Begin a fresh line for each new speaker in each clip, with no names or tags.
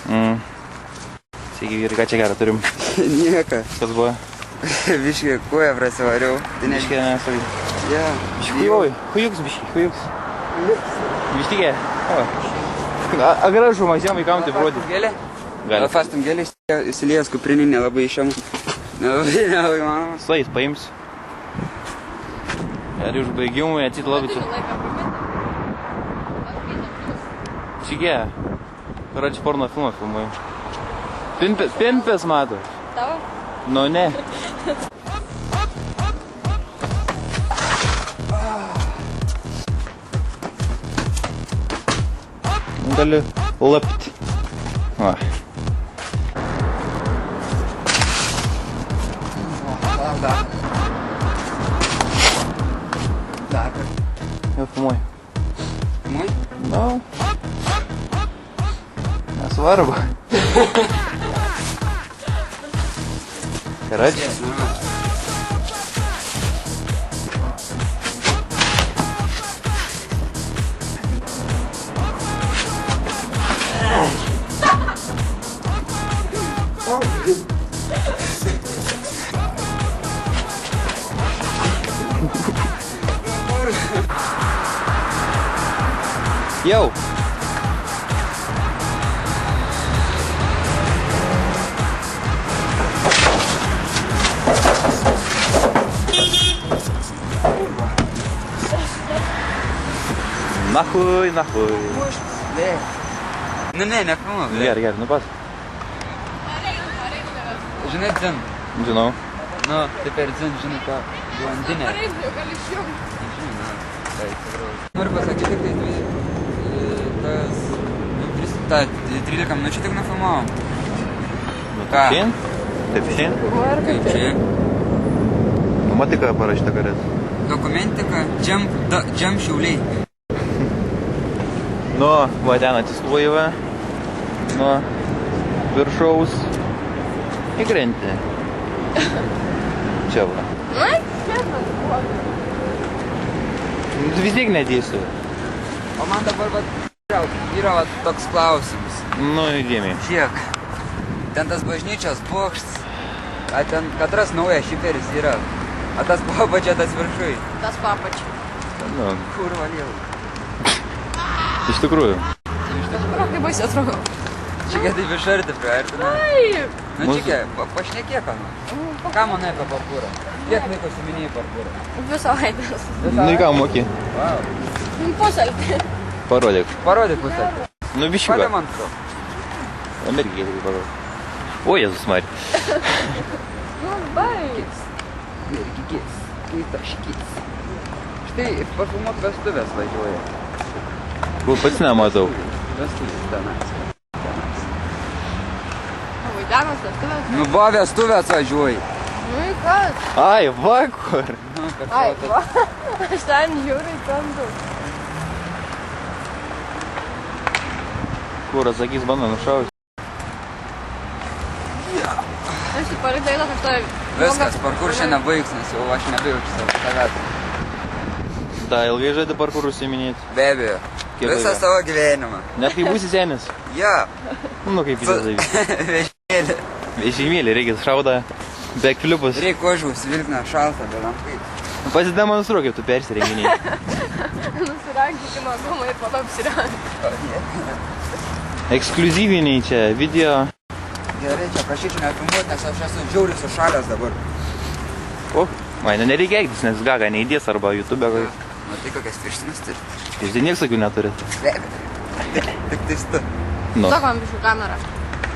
Sveiki vyrai, ką čia gerą turim?
Nieko.
Kas buvo?
Biškai koją prasivariau. Tai
Biškė nesavai.
Ja.
Biškujovai. Hujuks biškį, hujuks. Bištikė. A gražu mažiem vaikam taip rodyti.
Gėlė?
Gali.
Fastum gėlė įsiliejęs kuprinį nelabai išėm. Nelabai mano.
Suais paimsiu. Ir užbaigimui atsit labičiu. Čigė. Rači porno filmą filmuoju. Pimpės mato.
Tavo?
Nu ne. Gali lapti. Va.
Dar.
Jau filmuoju.
Filmuoji?
Nu. Nesvarbu. Короче. Йоу! Нахуй, нахуй.
Ne, nefilmuok.
Gerai, nu pas.
Žinai, dzin.
Žinau.
Nu, tai per dzin, žinai, tą blondinę. Noriu pasakyti, kad tai 13 minučių tik nufilmavom.
Nu,
Ką?
taip šiandien? Taip šiandien?
Kaip čia?
Matai, ką parašyta karės?
Dokumentika, džem Šiauliai.
Nu, va ten atsistoji va. Nu, viršaus. Įkrenti. Čia va.
Ai, kiek man buvo?
Vis tiek nedėsiu.
O man dabar yra toks klausimas.
Nu, įdėmiai.
Žiek, ten tas bažnyčios bokštas, a ten katras naujas šiperis yra, a tas papačia tas viršui.
Tas papačia.
Nu,
Kurva liau.
iš tikrųjų.
Kaip baisiai atrodo.
Čekė taip iš arti priartina.
Taip.
Nu čekė, pašnekėk, anu. Ką manai apie parkūrą? Kiek laiko suminėjai parkūrą?
Visą vaidės.
Nu, į ką moki?
Wow.
Pusaltį.
Parodyk.
Parodyk pusę.
Nu, biškiuką.
Pademonstruok.
Amerikai tai parodyk. O, Jėzus Mari.
Nu, baigs.
Mergikės, kai taškės. Štai parfumuot vestuvės važiuoja.
Kur pats nematau.
Vestuvės tenais.
Vaidanas vestuvės.
Nu, va vestuvės važiuoja.
Nu, į kas?
Ai, va kur.
Nu, per
Ai,
savo
va. Aš ten žiūriu į kampu.
Kur, atsakys, bando nušauti.
Aš tik palik dailas, aš toj...
Viskas, parkur šiandien baigs, nes jau aš nebejaučiu savo savęs.
Da, ilgai žaidė parkur užsiminėti.
Be abejo.
Kiek
Visą
laiko?
savo gyvenimą.
Net kai būsi senis.
Ja.
Nu, kaip įdės davyk.
Vežimėlį.
Vežimėlį, reikia šaudą. Backflipus.
Reikia kožus, vilkna, šalta, bet ant kaip.
Pasidemonstruok, kaip tu persirenginiai.
Nusirankiai nuo gumą ir po to apsirankiai.
Ekskliuzyviniai čia video.
Gerai, čia prašyčiau nefilmuoti, nes aš esu žiauriai sušalęs dabar.
O, man nereikia eiktis, nes gaga neįdės arba YouTube.
Matai, kokias pirštinas turi.
Iš tai nieks tokių neturit.
Be abejo. Tik tais tu.
Nu.
Duok man biškų kamerą.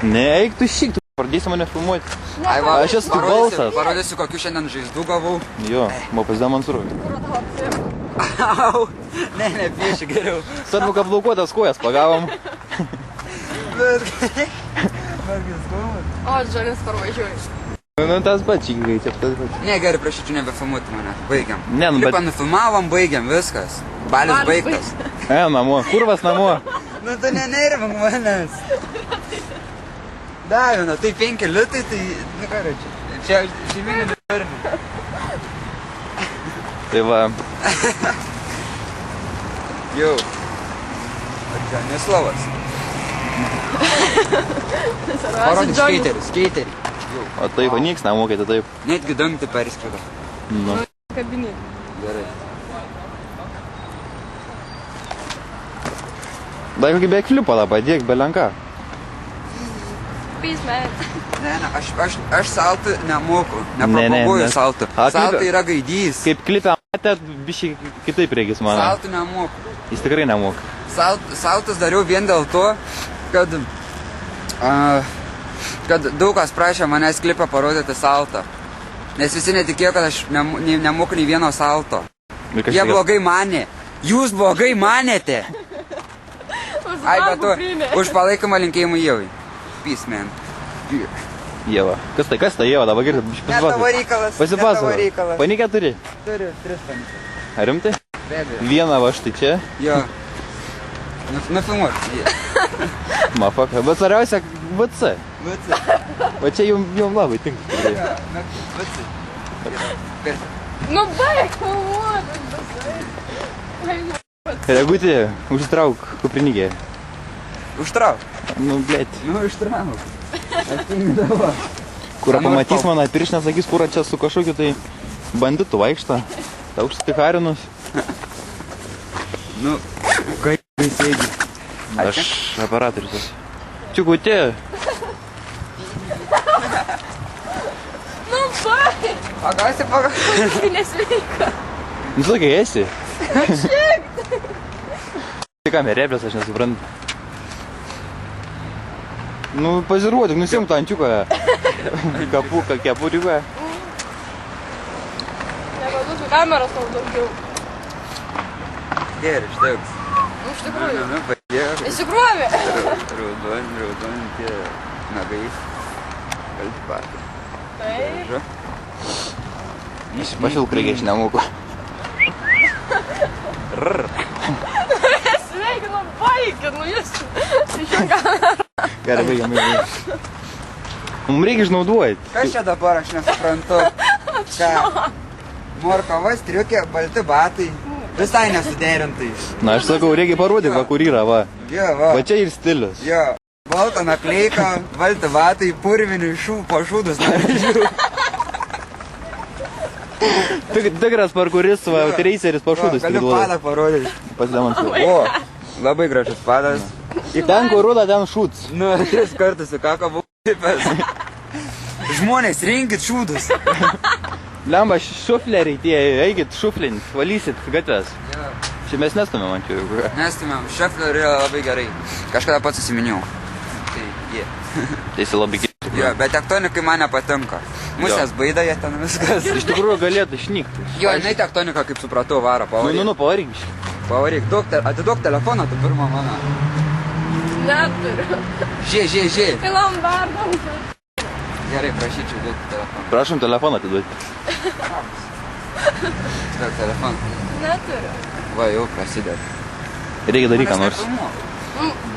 Ne, eik tu šik, tu pradėsi mane filmuoti.
Ai, va,
Aš esu kaip balsas.
Parodysiu, kokių šiandien žaizdų gavau.
Jo, man pasidemonstruoju.
Kur tavo apsirėm?
Au. Ne, pieši geriau.
Svarbu, kad plaukuotas kojas pagavom.
Bet Margis komas.
O, Džonis parvažiuoji.
Nu, tas pats čykai, čia tas pats.
Ne, gerai, prašyčiau nebefilmuoti mane. Baigiam.
Ne, nu, bet...
Klipą nufilmavom, baigiam, viskas. Balius baigtas.
Namo. Kurvas namo.
Nu, tu nenervink manęs. Davina, tai 5 litai, tai... Nu, ką čia? Čia žyminį litarnį.
Tai va.
Jau. Ar čia Neslovas? Parodyk skaterį.
O taip, o nieks nemokėte taip.
Netgi dangtį perskrido.
Nu.
Kabinėt.
Gerai.
Dar kokį backflipą tą padėk, belenką.
Peace, man.
Ne, aš saltų nemoku.
Ne,
Nepropaguoju
nes-
saltų.
A,
Saltų
kaip-
yra gaidys.
Kaip klipę matėt, biškai kitaip regis mano.
Saltų nemoku.
Jis tikrai nemoka.
Saltus dariau vien dėl to, kad daug kas prašė manęs klipą parodyti saltą. Nes visi netikėjo, kad aš nemoku nei vieno salto.
Ir kas
Jie
čia-
blogai manė. Jūs blogai manėte. Ai, bet tu už palaikymą linkėjimų Ievai. Peace, man.
Ieva. Kas tai Ieva, dabar girdi,
Ne tavo reikalas.
Pasipasakok. Panikę turi?
Turiu 3 panikas.
Ar rimtai?
Be abejo.
Vieną va štai čia.
Jo. Nufilmuok.
Mafaka. Bet svarbiausia, VC. Va čia jums labai tinka. tikrai.
Nu, baig, filmuoti.
Regutė, užsitrauk kuprinygę.
Užtrauk.
Nu, blėt.
Nu, užtrauk. Atsink dabar.
Kur
Ką nors
pamatys mano pirštinę, sakys, kur čia su kažkokiu tai banditu vaikšto. Ta užsitiharinus.
Nu, kaip sėdi.
Aš operatorius esu. Čiukutė.
Nu, baig.
Pagausi.
Tai nesveika.
Jūs laikai esi? Tai ką, merėblės, aš nesuprantu. Nu, pasiruodik, nusimk tą ančiuką. Kepuriuką.
Nepaduosiu kameros tau daugiau.
Gerai, štauks.
Nu, iš tikrųjų.
Nu, padėk.
Įsikrovė.
Raudoni tie nagai. Kalti patį.
Taip.
Pašilk reikia, aš nemoku.
Sveikinu, baigit, nu jūs. Išjung kamerą.
Gerai, baigiam. Mums reikia išnauduoti.
Kas čia dabar, aš nesuprantu. Ką? Morkova, striukė, balti batai. Visai nesuderintai.
Na, aš sakau, reikia parodyk, va, kur yra, va.
Jo, va.
Va čia ir stilius.
Jo. Balta nakleika, balti batai, purvini pašūdus, nežinau.
Tikras parkuris, va, reiseris pašūdus.
Galiu padą parodyti.
Pasidemonstruoti.
O, labai gražus padas.
Ten, kur ruda, ten šūts.
Nu, 3 kartus į kaką buvau tipęs. Žmonės, rinkit šūdus.
Lemba, šufleriai tie, eikit šuflint, valysit gatves.
Jo.
Čia mes nestumėm ant jų.
Nestumėm, šeflerių yra labai gerai. Kažkada pats susiminiau. Tai jie.
Tai esi labai gerai.
Jo, bet tektonikai man nepatinka. Musės baida, jie ten viskas.
Iš tikrųjų galėtų išnykti.
Jo, žinai, tektonika, kaip supratau, varo, pavaryk.
Nu, pavaryk.
Pavaryk, atiduok telefoną, tu pirmą mano.
Neturiu.
Žiūrėk.
Tai lombardom.
Gerai, prašyčiau duoti telefoną.
Prašom telefoną atiduoti.
Duok telefoną.
Neturiu.
Va, jau prasideda.
Reikia daryti ką nors.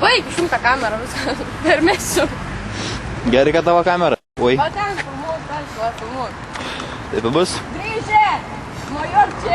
Baig, išjung tą kamerą viską. Permesiu.
Gerai, kad tavo kamera. Oi,
Va ten filmuot, filmuot.
taip bus.
Grįžę! Nuo jo čia.